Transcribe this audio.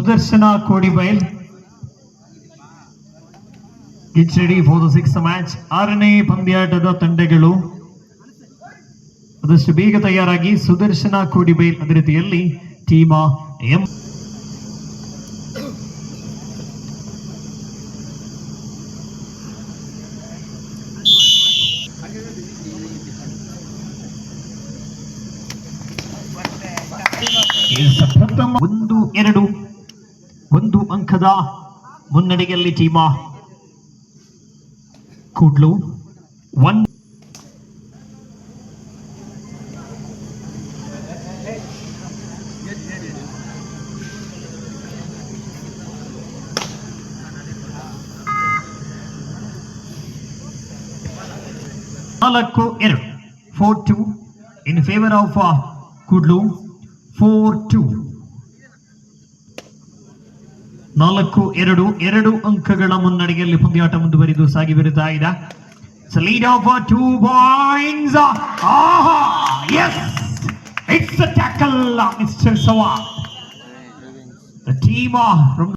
Sudarshan ಕೋಡಿಬೈಲ್ gets ready for the sixth match. 6ನೇ ಪಂದ್ಯಾಟದ ತಂಡಗಳು ಅದಷ್ಟು ಬೇಗ ತಯಾರಾಗಿ. ಸುದರ್ಶನ ಕೋಡಿಬೈಲ್ ಅದೇ ರೀತಿಯಲ್ಲಿ ಟೀಮ ಎಂ ಪ್ರಥಮ 1 ಅಂಕದ ಮುನ್ನಡೆಯಲ್ಲಿ ಟೀಮ Kudlu 1 4-2 4-2 in favor of Kudlu. 4-2 4-2 ಅಂಕಗಳ ಮುನ್ನಡೆಯಲ್ಲಿ ಪಂದ್ಯಾಟ ಮುಂದುವರಿದು ಸಾಗಿ ಬರುತ್ತಾ ಇದೆ. It's a lead of 2 points. Yes, it's a tackle, Mr. Sawant. The team from